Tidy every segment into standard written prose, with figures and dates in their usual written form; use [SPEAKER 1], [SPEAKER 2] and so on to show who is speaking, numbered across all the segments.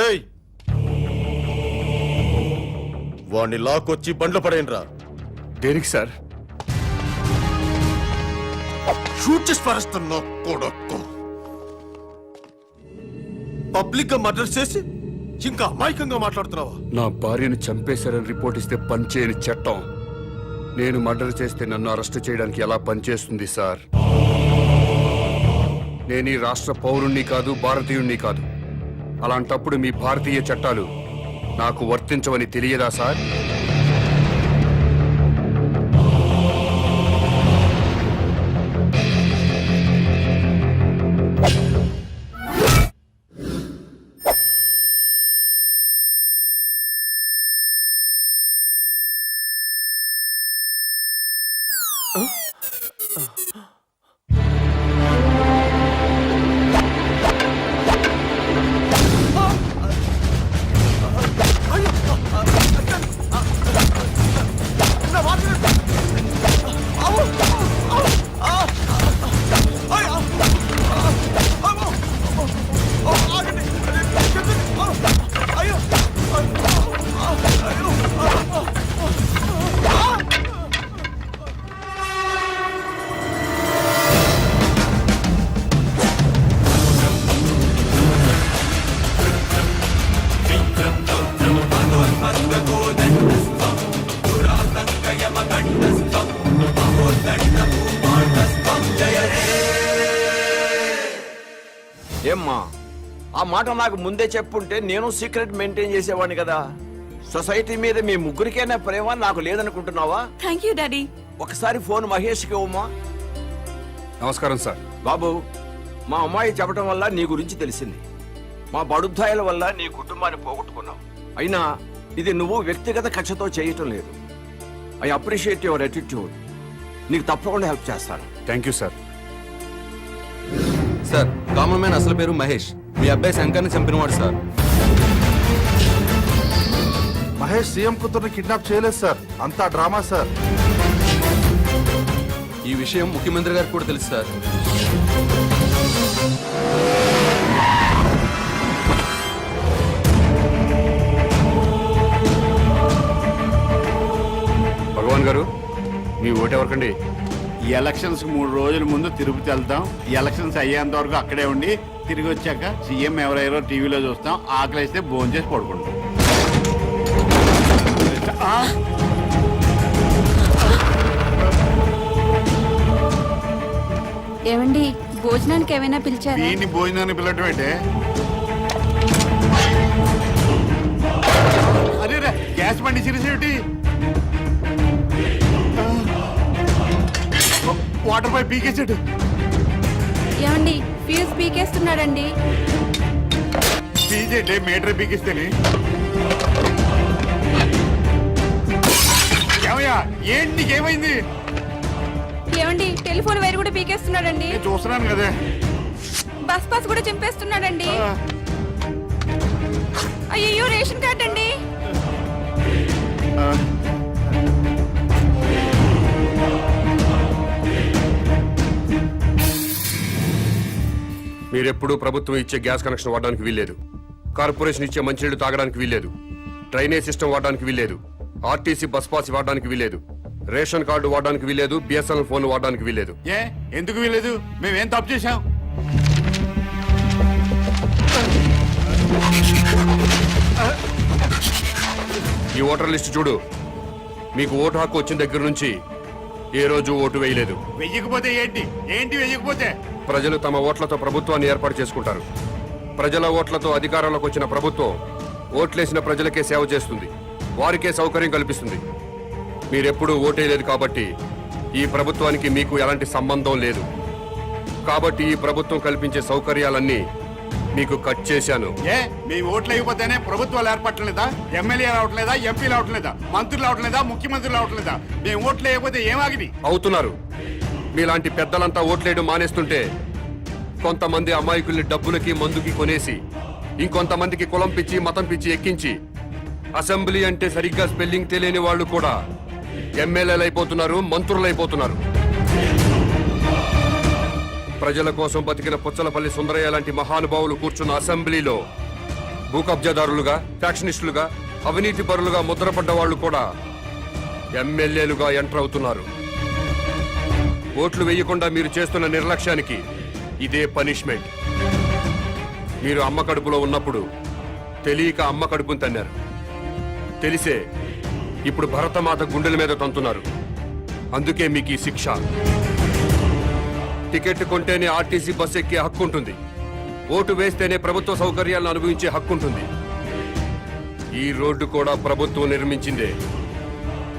[SPEAKER 1] ఏయ్, వాణ్ణి లాక్కొచ్చి బండ్లు పడేయండిరా.
[SPEAKER 2] దేనికి సార్?
[SPEAKER 1] షూట్ చేసి పారేస్తున్నా కొడుకు. పబ్లిక్ గా మర్డర్ చేసి ఇంకా అమాయకంగా మాట్లాడుతున్నావా?
[SPEAKER 2] నా భార్యను చంపేశారని రిపోర్ట్ ఇస్తే పనిచేయని చట్టం నేను మర్డర్ చేస్తే నన్ను అరెస్ట్ చేయడానికి ఎలా పనిచేస్తుంది సార్? నేను ఈ రాష్ట్ర పౌరుణ్ణి కాదు, భారతీయుణ్ణి కాదు. అలాంటప్పుడు మీ భారతీయ చట్టాలు నాకు వర్తించవని తెలియదా సార్?
[SPEAKER 3] ఏమ్మా, ఆ మాట నాకు ముందే చెప్పుంటే నేను సీక్రెట్ మెయింటైన్ చేసేవాడిని కదా. సొసైటీ మీద మీ ముగ్గురికైనా ప్రేమ నాకు లేదనుకుంటున్నావా?
[SPEAKER 4] Thank you daddy.
[SPEAKER 3] ఒకసారి ఫోన్ మహేష్కి ఇవ్వమ్మా.
[SPEAKER 2] నమస్కారం సార్.
[SPEAKER 3] బాబు, మా అమ్మాయి చెప్పడం వల్ల నీ గురించి తెలిసింది. మా బడుద్దాయిల వల్ల నీ కుటుంబాన్ని పోగొట్టుకున్నావు. అయినా ఇది నువ్వు వ్యక్తిగత కక్షతో చేయటం లేదు. I appreciate your attitude. నీకు తప్పకుండా హెల్ప్ చేస్తాను.
[SPEAKER 2] Thank you sir.
[SPEAKER 5] Sir, common man అసలు పేరు మహేష్. మీ అబ్బాయి శంకర్ని చంపినవాడు సార్.
[SPEAKER 6] మహేష్ సీఎం కూతుర్ని కిడ్నాప్ చేయలేదు సార్, అంతా డ్రామా సార్.
[SPEAKER 5] ఈ విషయం ముఖ్యమంత్రి గారికి కూడా తెలుసు సార్.
[SPEAKER 2] భగవాన్ గారు, మీ ఓటు ఎవరికండి?
[SPEAKER 7] ఈ ఎలక్షన్స్ 3 రోజుల ముందు తిరుపతి వెళ్తాం. ఈ ఎలక్షన్స్ అయ్యేంత వరకు అక్కడే ఉండి తిరిగి వచ్చాక సీఎం ఎవరెవరో టీవీలో చూస్తాం. ఆకలిస్తే భోజనం చేసి పడుకుంటాం.
[SPEAKER 4] ఏమండి, భోజనానికి ఏమైనా పిలిచారా?
[SPEAKER 7] దీన్ని భోజనాన్ని పిల్లటం ఏంటే? అరే రే, గ్యాస్ బండి సిరిసేటి, వాటర్ పైప్ పీకేసాడు.
[SPEAKER 4] ఏమండి, ఫ్యూజ్ పీకేస్తున్నాడండి.
[SPEAKER 7] పీజేటే మీటర్ పీకిస్తేనే. ఏమయ్యా, ఏంటి నీకేమైంది?
[SPEAKER 4] ఏమండి, టెలిఫోన్ వైర్ కూడా పీకేస్తున్నాడండి.
[SPEAKER 7] నేను చూస్తున్నాను కదా.
[SPEAKER 4] బస్ పాస్ కూడా చింపేస్తున్నాడండి. అయ్యో, రేషన్ కార్డ్ అండి.
[SPEAKER 2] మీరెప్పుడూ ప్రభుత్వం ఇచ్చే గ్యాస్ కనెక్షన్ వాడడానికి వీల్లేదు. కార్పొరేషన్ ఇచ్చే మంచినీళ్లు తాగడానికి వీల్లేదు. డ్రైనేజ్ సిస్టమ్ వాడడానికి వీల్లేదు. ఆర్టీసీ బస్ పాస్ వాడడానికి వీల్లేదు. రేషన్ కార్డు వాడడానికి వీల్లేదు. బిఎస్ఎన్ఎల్ ఫోన్ వాడడానికి వీల్లేదు.
[SPEAKER 7] ఏ, ఎందుకు వీలేదు? మేమేం తప్పు చేశాం?
[SPEAKER 2] ఈ ఓటర్ లిస్ట్ చూడు. మీకు ఓటు హక్కు వచ్చిన దగ్గర నుంచి ఏ రోజు ఓటు వేయలేదు.
[SPEAKER 7] వెయ్యకపోతే ఏంటి? ఏంటి వెయ్యకపోతే?
[SPEAKER 2] ప్రజలు తమ ఓట్లతో ప్రభుత్వాన్ని ఏర్పాటు చేసుకుంటారు. ప్రజల ఓట్లతో అధికారంలోకి వచ్చిన ప్రభుత్వం ఓట్లేసిన ప్రజలకే సేవ చేస్తుంది, వారికే సౌకర్యం కల్పిస్తుంది. మీరెప్పుడూ ఓటేయలేదు కాబట్టి ఈ ప్రభుత్వానికి మీకు ఎలాంటి సంబంధం లేదు. కాబట్టి ఈ ప్రభుత్వం కల్పించే సౌకర్యాలన్నీ మీకు కట్ చేశాను.
[SPEAKER 7] ఏ, మీ ఓట్లు అయిపోతేనే ప్రభుత్వాలు ఏర్పడలేదా? ఎమ్మెల్యే రావట్లేదా? ఎంపీలు రావట్లేదా? మంత్రులు రావట్లేదా? ముఖ్యమంత్రులు రావట్లేదా? మేము ఓట్లు వేయకపోతే ఏమాగిని
[SPEAKER 2] అవుతున్నారు. మీలాంటి పెద్దలంతా ఓట్లేయడం మానేస్తుంటే కొంతమంది అమాయకుల్ని డబ్బులకి మందుకి కొనేసి ఇంకొంతమందికి కులం పిచ్చి మతం పిచ్చి ఎక్కించి అసెంబ్లీ అంటే సరిగ్గా స్పెల్లింగ్ తెలియని వాళ్ళు కూడా ఎమ్మెల్యేలు అయిపోతున్నారు, మంత్రులు అయిపోతున్నారు. ప్రజల కోసం బతికిన పుచ్చలపల్లి సుందరయ్య లాంటి మహానుభావులు కూర్చున్న అసెంబ్లీలో భూ కబ్జాదారులుగా, ఫ్యాక్షనిస్టులుగా, అవినీతి పరులుగా ముద్రపడ్డ వాళ్ళు కూడా ఎమ్మెల్యేలుగా ఎంటర్ అవుతున్నారు. ఓట్లు వేయకుండా మీరు చేస్తున్న నిర్లక్ష్యానికి ఇదే పనిష్మెంట్. మీరు అమ్మ కడుపులో ఉన్నప్పుడు తెలియక అమ్మ కడుపును తన్నారు. తెలిసే ఇప్పుడు భరతమాత గుండెల మీద తంతున్నారు. అందుకే మీకు ఈ శిక్ష. టికెట్ కొంటేనే ఆర్టీసీ బస్ ఎక్కే హక్కు ఉంటుంది. ఓటు వేస్తేనే ప్రభుత్వ సౌకర్యాలను అనుభవించే హక్కు ఉంటుంది. ఈ రోడ్డు కూడా ప్రభుత్వం నిర్మించిందే.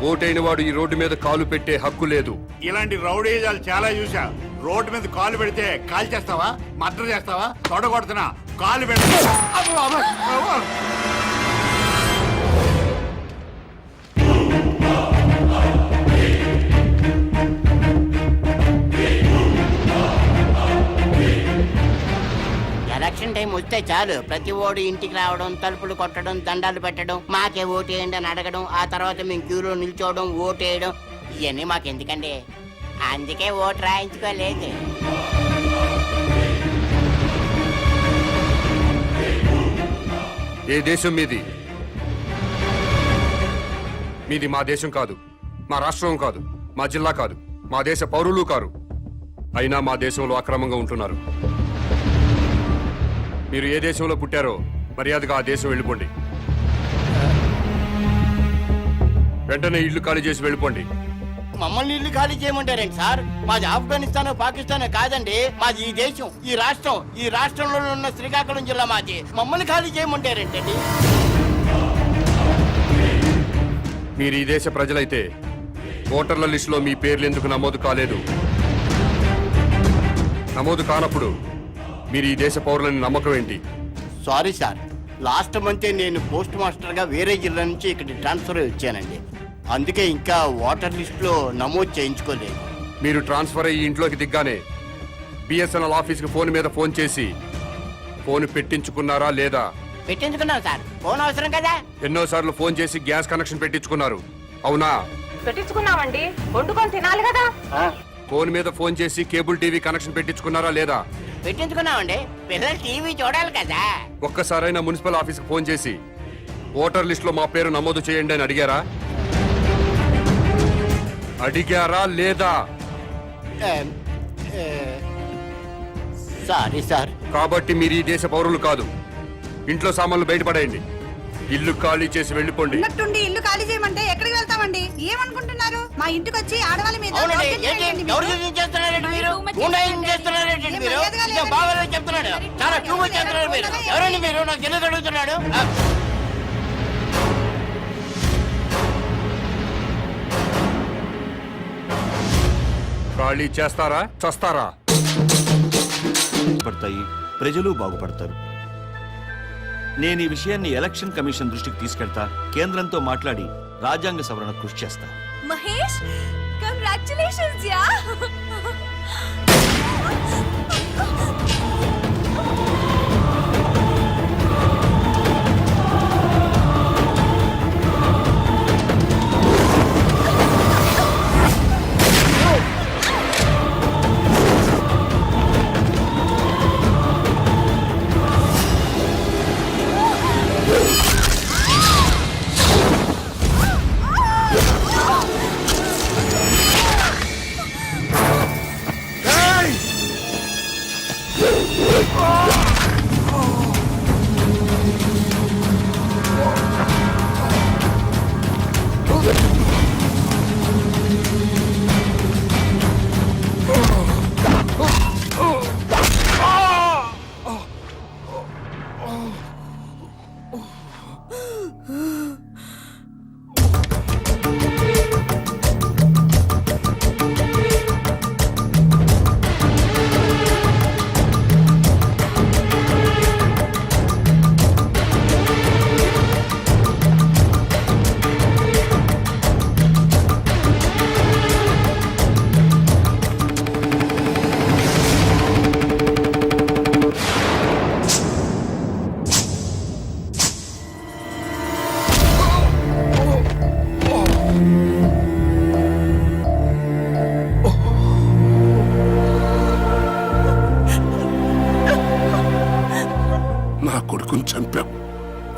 [SPEAKER 2] ఓటైన వాడు ఈ రోడ్డు మీద కాలు పెట్టే హక్కు లేదు.
[SPEAKER 7] ఇలాంటి రౌడీజాలు చాలా చూసా. రోడ్డు మీద కాలు పెడితే కాలు చేస్తావా, మర్డర్ చేస్తావా, తొడగొడుతున్నా కాలు పెడతా.
[SPEAKER 8] ఎలక్షన్ టైం వస్తే చాలు ప్రతి ఓడు ఇంటికి రావడం, తలుపులు కొట్టడం, దండాలు పెట్టడం, మాకే ఓటేయండి అని అడగడం, ఆ తర్వాత మేము క్యూలో నిల్చోవడం, ఓటేయడం, ఇవన్నీ మాకెందుకండి? అందుకే ఓటు రాయించుకోలేదు.
[SPEAKER 2] ఏ దేశం మీది? మీది మా దేశం కాదు, మా రాష్ట్రం కాదు, మా జిల్లా కాదు, మా దేశ పౌరులు కారు. అయినా మా దేశంలో అక్రమంగా ఉంటున్నారు. మీరు ఏ దేశంలో పుట్టారో మర్యాదగా ఆ దేశం వెళ్ళిపోండి. వెంటనే ఇల్లు ఖాళీ చేసి వెళ్ళిపోండి.
[SPEAKER 8] మమ్మల్ని ఇల్లు ఖాళీ చేయమంటారేంటి సార్? మాది ఆఫ్ఘనిస్తాన్, పాకిస్తాన్ కాదండి. మాది ఈ దేశం, ఈ రాష్ట్రం. ఈ రాష్ట్రంలో ఉన్న శ్రీకాకుళం జిల్లా మాది. మమ్మల్ని ఖాళీ చేయమంటారేంటండి?
[SPEAKER 2] మీరు ఈ దేశ ప్రజలైతే ఓటర్ల లిస్టులో మీ పేర్లు ఎందుకు నమోదు కాలేదు? నమోదు కానప్పుడు మీరు ఈ దేశ పౌరులని నమ్మకం ఏంటి?
[SPEAKER 8] సారీ సార్, లాస్ట్ మంతే నేను పోస్ట్ మాస్టర్ గా వేరే జిల్లా నుంచి ఇక్కడ ట్రాన్స్ఫర్ అయి వచ్చానండి. అందుకే ఇంకా ఓటర్ లిస్ట్ లో నమోదు చేయించుకోలేదు.
[SPEAKER 2] మీరు ట్రాన్స్ఫర్ అయ్యి ఇంట్లోకి దిగ్గానే బిఎస్ఎన్ఎల్ ఆఫీస్కి ఫోన్ మీద ఫోన్ చేసి ఫోన్ పెట్టించుకున్నారా లేదా?
[SPEAKER 8] పెట్టించుకున్నాను సార్, ఫోన్ అవసరం కదా.
[SPEAKER 2] ఎన్నోసార్లు ఫోన్ చేసి గ్యాస్ కనెక్షన్ పెట్టించుకున్నారు, అవునా?
[SPEAKER 4] పెట్టించుకున్నామండి, వండుకొని తినాలి కదా.
[SPEAKER 2] ఫోన్ మీద ఫోన్ చేసి కేబుల్ టీవీ కనెక్షన్ పెట్టించుకున్నారా లేదా?
[SPEAKER 8] పెట్టించుకున్నామండి, పిల్లలు టీవీ చూడాలి కదా.
[SPEAKER 2] ఒక్కసారైనా మున్సిపల్ ఆఫీస్కి ఫోన్ చేసి ఓటర్ లిస్ట్ లో మా పేరు నమోదు చేయండి అని అడిగారా? అడిగారా లేదా?
[SPEAKER 8] Sorry sir.
[SPEAKER 2] కాబట్టి మీరు ఈ దేశ పౌరులు కాదు. ఇంట్లో సామాన్లు బయటపడేయండి. ఇల్లు ఖాళీ చేసి వెళ్ళిపోండి.
[SPEAKER 9] ఉన్నట్టుండి ఇల్లు ఖాళీ చేయమంటే ఎక్కడికి వెళ్తామండి? ఏమనుకుంటున్నారు? మా ఇంటికి వచ్చి ఆడవాళ్ళ మీద
[SPEAKER 8] అవునండి,
[SPEAKER 9] దౌర్జన్యం
[SPEAKER 8] ఏంటి
[SPEAKER 9] చేయండి మీరు.
[SPEAKER 8] దౌర్జన్యం చేస్తున్నారండి మీరు? గుండాయిజం చేస్తున్నారండి మీరు? ఇదే బాగా చెప్తున్నాడు. చాలా టూ మచ్ చేస్తున్నారు మీరు. ఎవరండి మీరు? నాకు ఎందుకు అడుగుతున్నాడు?
[SPEAKER 2] ఖాళీ చేస్తారా, చస్తారా?
[SPEAKER 10] పడతాయి, ప్రజలు బాగుపడతారు. నేను ఈ విషయాన్ని ఎలక్షన్ కమిషన్ దృష్టికి తీసుకెళ్తా, కేంద్రంతో మాట్లాడి రాజ్యాంగ సవరణ కృషి చేస్తా.
[SPEAKER 4] Mahesh, congratulations yeah.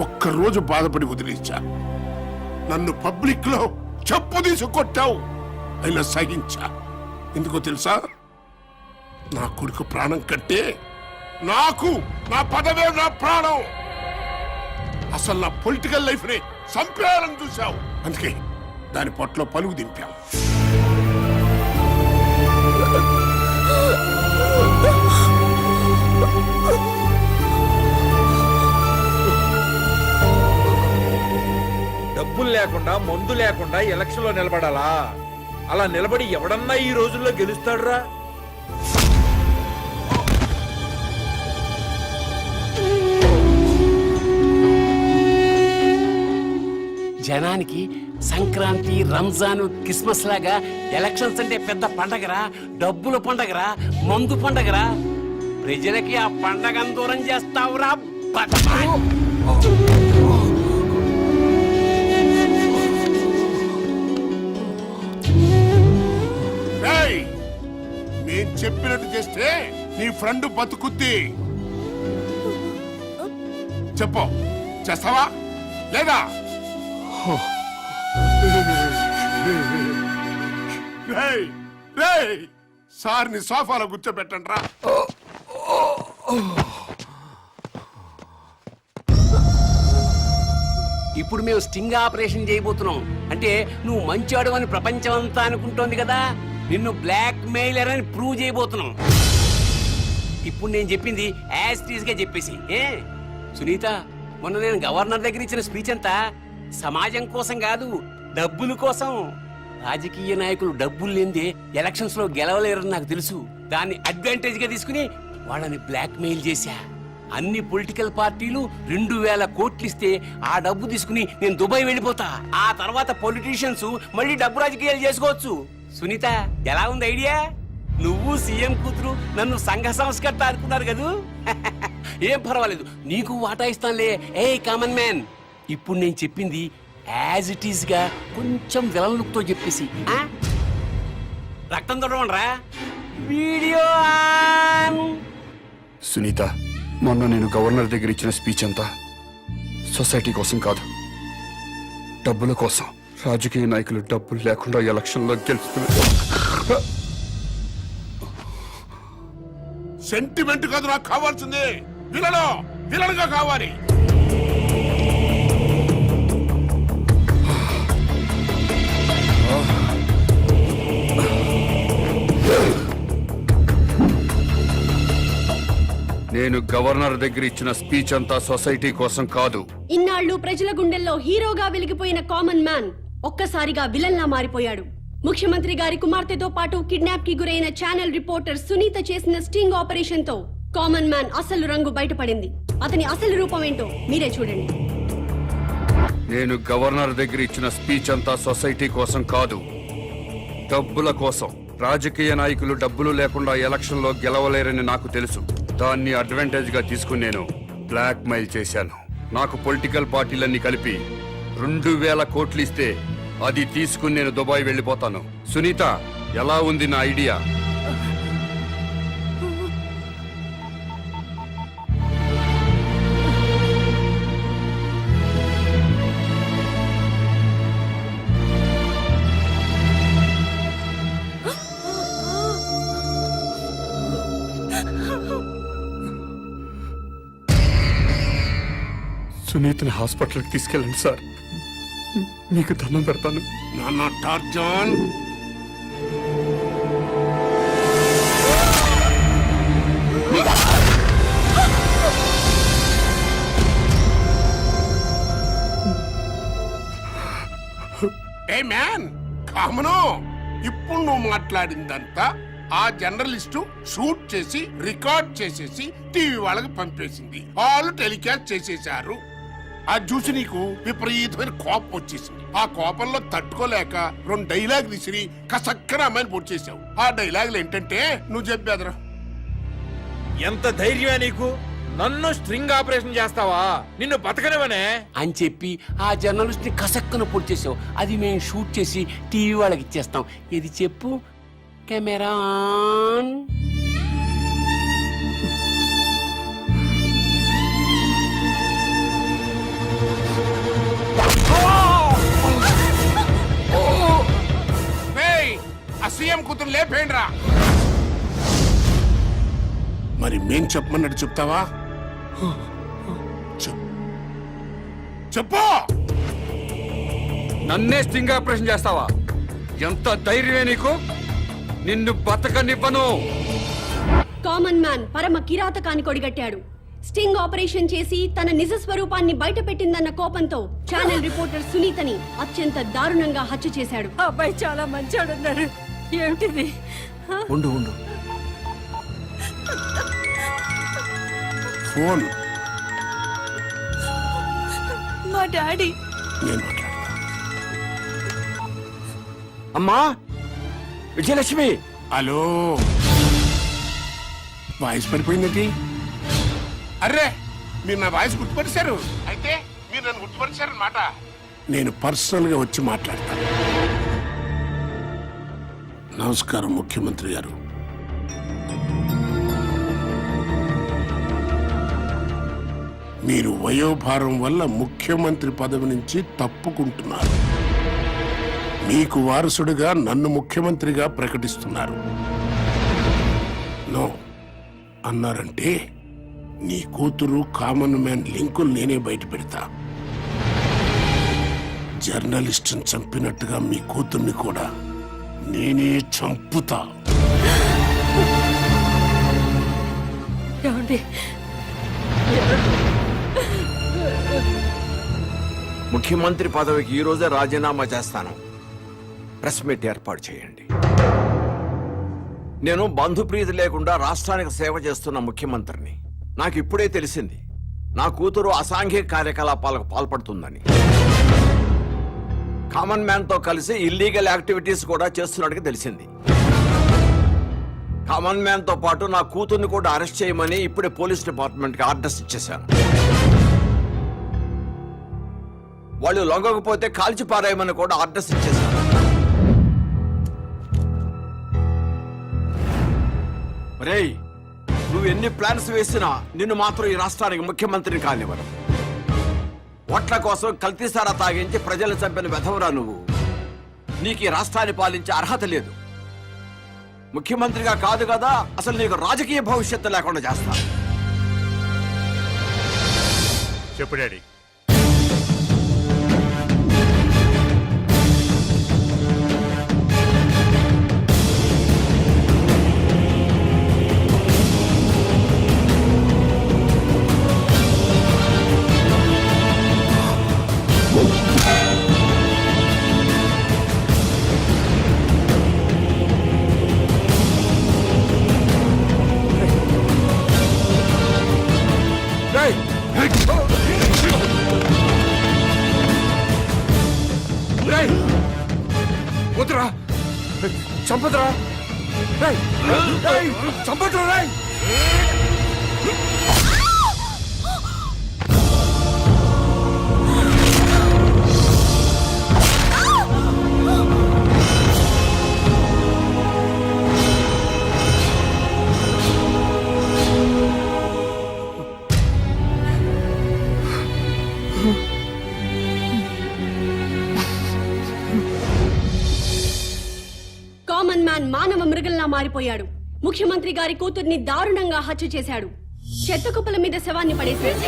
[SPEAKER 11] ఒక్కరోజు బాధపడి వదిలేశా. నన్ను పబ్లిక్ లో చెప్పు తీసి కొట్టావు, అయినా సహించా. ఎందుకో తెలుసా? నా కొడుకు ప్రాణం కంటే నాకు నా పదవే నా ప్రాణం. అసలు నా పొలిటికల్ లైఫ్ ని చంపేయాలని చూశావు. అందుకే దాని పొట్లో పలుగు దింపావు.
[SPEAKER 1] డబ్బులు లేకుండా మందు లేకుండా ఎలక్షన్ లో నిలబడాలా? అలా నిలబడి ఎవడన్నా ఈ రోజుల్లో గెలుస్తాడురా?
[SPEAKER 12] జనానికి సంక్రాంతి, రంజాన్, క్రిస్మస్ లాగా ఎలక్షన్స్ అంటే పెద్ద పండగరా, డబ్బుల పండగరా, మందు పండగరా. ప్రజలకి ఆ పండగను దూరం చేస్తావురా బట్టమా.
[SPEAKER 11] నేను చెప్పినట్టు చేస్తే నీ ఫ్రెండ్ బతుకుద్ది. చెప్పు, చేస్తావా లేదా? సార్ని సోఫాలో కూర్చోబెట్టండి రా.
[SPEAKER 12] ఇప్పుడు మేము స్టింగ్ ఆపరేషన్ చేయబోతున్నాం. అంటే నువ్వు మంచివాడు అని ప్రపంచం అంతా అనుకుంటోంది కదా. నిన్ను బ్లాక్ మెయిలర్ అని ప్రూవ్ చేయబోతున్నాం. ఇప్పుడు నేను చెప్పింది యాజ్ టీజ్ గా చెప్పేసి. సునీత, మొన్న నేను గవర్నర్ దగ్గర ఇచ్చిన స్పీచ్ అంతా సమాజం కోసం కాదు, డబ్బుల కోసం. రాజకీయ నాయకులు డబ్బులు లేదే ఎలక్షన్స్ లో గెలవలేరని నాకు తెలుసు. దాన్ని అడ్వాంటేజ్ గా తీసుకుని వాళ్ళని బ్లాక్ మెయిల్ చేశా. అన్ని పొలిటికల్ పార్టీలు 2000 కోట్లు ఇస్తే ఆ డబ్బు తీసుకుని నేను దుబాయ్ వెళ్ళిపోతా. ఆ తర్వాత పొలిటీషియన్స్ మళ్ళీ డబ్బు రాజకీయాలు చేసుకోవచ్చు. సునీత, ఎలా ఉంది ఐడియా? నువ్వు సీఎం కూతురు నన్ను సంఘ సంస్కర్త అనుకున్నారు కదూ. ఏం పర్వాలేదు, నీకు వాటా ఇస్తానులే. ఏ కామన్ మ్యాన్, ఇప్పుడు నేను చెప్పింది యాజ్ ఇట్ ఈస్ గా కొంచెం విలన్ లుక్ తో చెప్పేసి. రక్తం తొడవండ్రా. Video on.
[SPEAKER 2] సునీత, మొన్న నేను గవర్నర్ దగ్గర ఇచ్చిన స్పీచ్ అంతా సొసైటీ కోసం కాదు, డబ్బుల కోసం. రాజకీయ నాయకులు డబ్బులు లేకుండా ఎలక్షన్లో గెలుస్తున్నారు.
[SPEAKER 11] సెంటిమెంట్ కాదు నాకు కావాల్సింది, విలన్గా కావాలి.
[SPEAKER 2] నేను గవర్నర్ దగ్గర ఇచ్చిన స్పీచ్ అంతా సొసైటీ కోసం కాదు.
[SPEAKER 4] ఇన్నాళ్ళు ప్రజల గుండెల్లో హీరోగా వెలిగిపోయిన కామన్ మ్యాన్ ఒక్కసారిగా విలన్ లా మారిపోయాడు. ముఖ్యమంత్రి గారి కుమార్తెతో పాటు కిడ్నాప్ కి గురైన ఛానల్ రిపోర్టర్ సునీత చేసిన స్టింగ్ ఆపరేషన్ తో కామన్ మ్యాన్ అసలు రంగు బయటపడింది. అతని అసలు రూపం ఏంటో మీరే చూడండి.
[SPEAKER 2] నేను గవర్నర్ దగ్గర ఇచ్చిన స్పీచ్ అంతా సొసైటీ కోసం కాదు, డబ్బుల కోసం. రాజకీయ నాయకులు డబ్బులు లేకుండా ఎలక్షన్లో గెలవలేరని నాకు తెలుసు. దాన్ని అడ్వాంటేజ్ గా తీసుకుని నేను బ్లాక్ మెయిల్ చేశాను. నాకు పొలిటికల్ పార్టీలన్నీ కలిపి 2000 కోట్లు ఇస్తే అది తీసుకుని నేను దుబాయ్ వెళ్ళిపోతాను. సునీత, ఎలా ఉంది నా ఐడియా? సునీతని హాస్పిటల్కి తీసుకెళ్ళండి సార్, మీకు దండం పెడతాను.
[SPEAKER 11] నాన్న టార్జాన్, ఏ మ్యాన్ కామను, ఇప్పుడు నువ్వు మాట్లాడిందంతా ఆ జర్నలిస్టు షూట్ చేసి రికార్డ్ చేసేసి టీవీ వాళ్ళకి పంపేసింది. వాళ్ళు టెలికాస్ట్ చేసేశారు. అది చూసి నీకు విపరీతమైన కోపం వచ్చేసింది. ఆ కోపంలో తట్టుకోలేక 2 డైలాగ్ విసిరి కసక్కన అమ్మాయిని పొడి చేసావు. ఆ డైలాగులు ఏంటంటే, నువ్వు చెప్పేదరా.
[SPEAKER 1] ఎంత ధైర్యమే నీకు? నన్ను స్ట్రింగ్ ఆపరేషన్ చేస్తావా? నిన్ను బతకనివనే
[SPEAKER 12] అని చెప్పి ఆ జర్నలిస్ట్ ని కసక్కన పొడి చేసావు. అది మేము షూట్ చేసి టీవీ వాళ్ళకి ఇచ్చేస్తాం. ఇది చెప్పు. Camera on.
[SPEAKER 11] మరి మేం చెప్పమన్నట్టు చెప్తావా? చెప్పు.
[SPEAKER 2] నన్నే స్టింగ్ ఆపరేషన్ చేస్తావా? ఎంత ధైర్యమే నీకు? నిన్ను బతకనివ్వను.
[SPEAKER 4] కామన్ మ్యాన్ పరమ కిరాతకాన్ని కొడిగట్టాడు. స్టింగ్ ఆపరేషన్ చేసి తన నిజ స్వరూపాన్ని బయటపెట్టిందన్న కోపంతో ఛానల్ రిపోర్టర్ సునీతని అత్యంత దారుణంగా హత్య చేశాడు.
[SPEAKER 9] అబ్బాయి చాలా మంచోడున్నాడు. ఏమిటిది?
[SPEAKER 3] ఉండు ఉండు.
[SPEAKER 11] ఫోన్
[SPEAKER 9] మా డాడీ.
[SPEAKER 11] నేను మాట్లాడతా.
[SPEAKER 3] అమ్మా విజయలక్ష్మి.
[SPEAKER 11] హలో, వాయిస్ పడిపోయిందండి. అర్రే, మీరు నా వాయిస్ గుర్తుపరిచారు. అయితే మీరు నన్ను గుర్తుపరిచారన్నమాట. నేను పర్సనల్ గా వచ్చి మాట్లాడతాను. నమస్కారం ముఖ్యమంత్రి గారు. మీరు వయోభారం వల్ల ముఖ్యమంత్రి పదవి నుంచి తప్పుకుంటున్నారు. మీకు వారసుడిగా నన్ను ముఖ్యమంత్రిగా ప్రకటిస్తున్నారు. నో అన్నారంటే నీ కూతురు కామన్ మ్యాన్ లింకులు నేనే బయట పెడతా. జర్నలిస్టుని చంపినట్టుగా మీ కూతుర్ని కూడా నేనే చంపుతా.
[SPEAKER 3] ముఖ్యమంత్రి పదవికి ఈ రోజే రాజీనామా చేస్తాను. ప్రెస్ మీట్ ఏర్పాటు చేయండి. నేను బంధుప్రీతి లేకుండా రాష్ట్రానికి సేవ చేస్తున్న ముఖ్యమంత్రిని. నాకు ఇప్పుడే తెలిసింది నా కూతురు అసాంఘిక కార్యకలాపాలకు పాల్పడుతుందని. కామన్ మ్యాన్ తో కలిసి ఇల్లీగల్ యాక్టివిటీస్ కూడా చేస్తున్నట్టుగా తెలిసింది. కామన్ మ్యాన్ తో పాటు నా కూతుర్ని కూడా అరెస్ట్ చేయమని ఇప్పుడే పోలీస్ డిపార్ట్మెంట్ కి ఆర్డర్స్ ఇచ్చేశాను. వాళ్ళు లొంగకపోతే కాల్చి పారేయమని కూడా ఆర్డర్స్ ఇచ్చేశాను. రేయ్, నువ్వు ఎన్ని ప్లాన్స్ వేసినా నిన్ను మాత్రం ఈ రాష్ట్రానికి ముఖ్యమంత్రిని కానివ్వరు. ఓట్ల కోసం కల్తీసారా తాగించి ప్రజలు చంపిన వెధవరా నువ్వు. నీకు ఈ రాష్ట్రాన్ని పాలించే అర్హత లేదు. ముఖ్యమంత్రిగా కాదు కదా, అసలు నీకు రాజకీయ భవిష్యత్తు లేకుండా చేస్తా.
[SPEAKER 1] చెప్పు డాడీ.
[SPEAKER 2] వద్దురా, చంపదురా, చంపదురా.
[SPEAKER 4] కామన్ మ్యాన్ మానవ మృగంలా మారిపోయాడు. ముఖ్యమంత్రి గారి కూతుర్ని దారుణంగా హత్య చేశాడు. చెత్త కుప్పల మీద శవాన్ని పడేశాడు.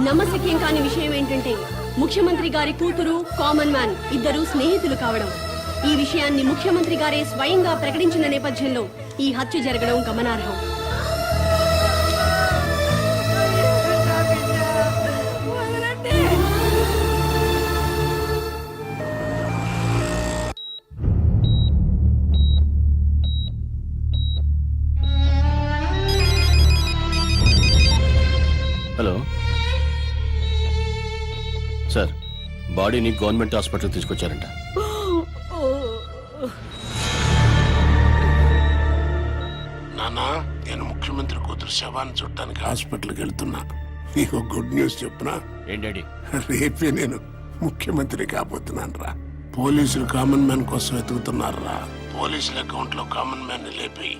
[SPEAKER 4] నమ్మశక్యం కాని విషయం ఏంటంటే ముఖ్యమంత్రి గారి కూతురు కామన్ మ్యాన్ ఇద్దరు స్నేహితులు కావడం. ఈ విషయాన్ని ముఖ్యమంత్రి గారే స్వయంగా ప్రకటించిన నేపథ్యంలో ఈ హత్య జరగడం గమనార్హం.
[SPEAKER 10] హలో సార్, బాడీని గవర్నమెంట్ హాస్పిటల్ తీసుకొచ్చారంట.
[SPEAKER 11] నానా, నేను ముఖ్యమంత్రి కూతురు శవాన్ని చుట్టానికి హాస్పిటల్కి వెళ్తున్నా. నీకు గుడ్ న్యూస్ చెప్పునా?
[SPEAKER 10] ఏంటండి?
[SPEAKER 11] రేపే నేను ముఖ్యమంత్రి కాబోతున్నాను రా. పోలీసులు కామన్ మ్యాన్ కోసం వెతుకుతున్నారు రా. పోలీసుల అకౌంట్ లో కామన్ మ్యాన్ ని లేపి.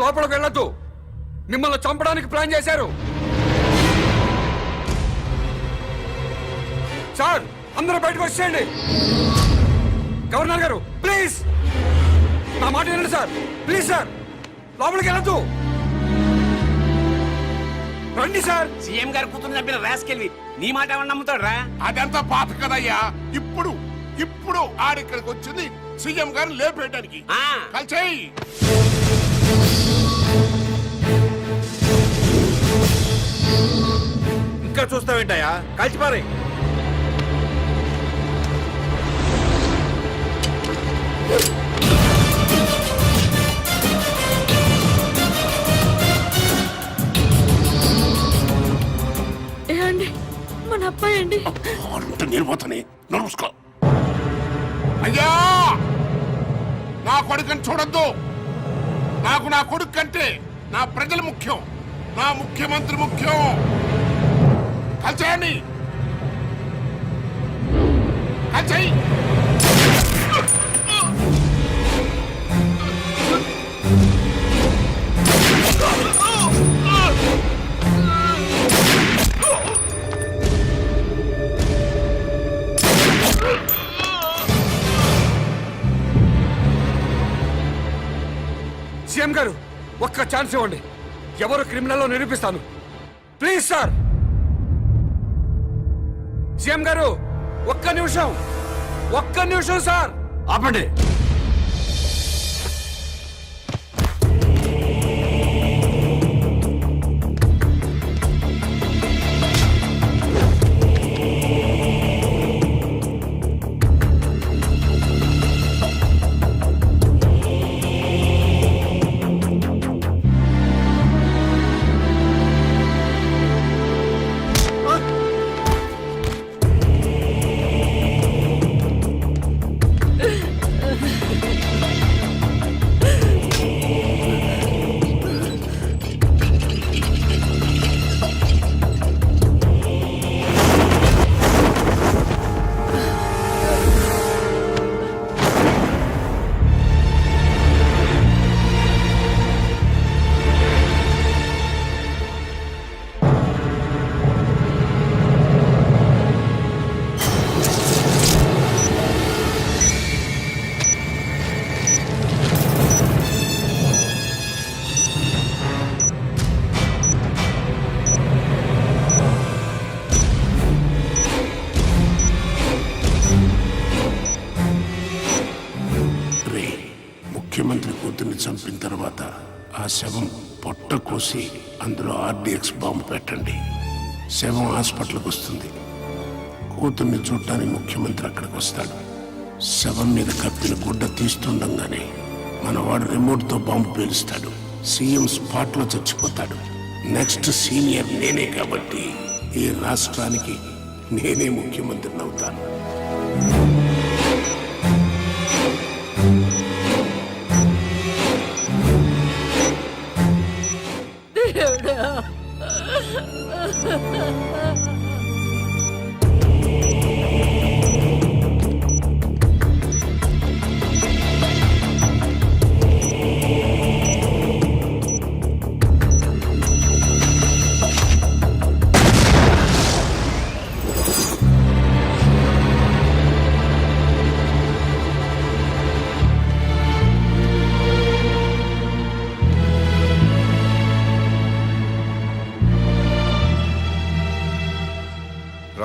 [SPEAKER 2] లోపలికి వెళ్ళొద్దు. మిమ్మల్ని చంపడానికి ప్లాన్ చేశారు. సార్, అందరూ బయటకు వచ్చేయండి. గవర్నర్ గారు, ప్లీజ్ నా మాట వినండి సార్. ప్లీజ్ సార్, లోపలికి వెళ్ళొద్దు. రండి సార్.
[SPEAKER 12] సీఎం గారు కూతురు చంపిన రాసుకెళ్ళి నీ మాట ఏమన్నా నమ్ముతాడు రా?
[SPEAKER 11] అదంతా పాత కదయ్యా. ఇప్పుడు ఇప్పుడు ఆడిక్కడికి వచ్చింది సీఎం గారిని లేపేయడానికి.
[SPEAKER 12] ఆ.
[SPEAKER 11] కలిసేయి.
[SPEAKER 1] ఇంకా చూస్తావేంటయ్యా? కాల్చిపారే.
[SPEAKER 9] ఏమండి, మన అబ్బాయి అండి.
[SPEAKER 11] అంటే నేను పోతానే. నమస్కో. అయ్యా, నా కొడుకుని చూడొద్దు. నాకు నా కొడుకు కంటే నా ప్రజలు ముఖ్యం, నా ముఖ్యమంత్రి ముఖ్యం. కలిసేయండి. కలిసేయి.
[SPEAKER 2] సీఎం గారు, ఒక్క ఛాన్స్ ఇవ్వండి. ఎవరు క్రిమినల్లో నిరూపిస్తాను. Please sir. సీఎం గారు, ఒక్క నిమిషం సార్. ఆపండి.
[SPEAKER 11] ముఖ్యమంత్రి కూతుర్ని చంపిన తర్వాత ఆ శవం పొట్ట కోసి అందులో ఆర్డిఎక్స్ బాంబు పెట్టండి. శవం హాస్పిటల్కి వస్తుంది. కూతుర్ని చూడటానికి ముఖ్యమంత్రి అక్కడికి వస్తాడు. శవం మీద కప్పిన గుడ్డ తీస్తుండగానే మనవాడు రిమోట్తో బాంబు పేలుస్తాడు. సీఎం స్పాట్లో చచ్చిపోతాడు. నెక్స్ట్ సీనియర్ నేనే కాబట్టి ఈ రాష్ట్రానికి నేనే ముఖ్యమంత్రిని అవుతాను.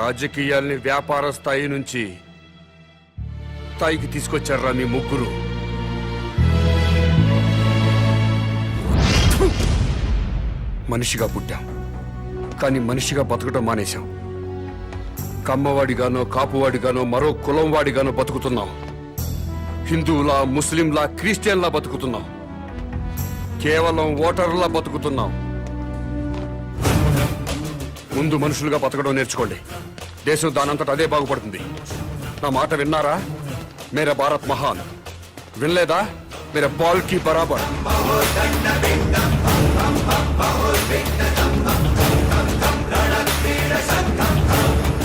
[SPEAKER 2] రాజకీయాల్ని వ్యాపార స్థాయి నుంచి స్థాయికి తీసుకొచ్చారా మీ ముగ్గురు. మనిషిగా పుట్టాం, కానీ మనిషిగా బతకడం మానేశాం. కమ్మవాడిగానో కాపువాడిగానో మరో కులం వాడిగానో బతుకుతున్నాం. హిందువులా, ముస్లింలా, క్రిస్టియన్లా బతుకుతున్నాం. కేవలం ఓటర్లా బతుకుతున్నాం. ముందు మనుషులుగా బతకడం నేర్చుకోండి. దేశం దానంతట అదే బాగుపడుతుంది. నా మాట విన్నారా? మేరా భారత్ మహాన్. వినలేదా? మేరా బాల్ కి బరాబర్.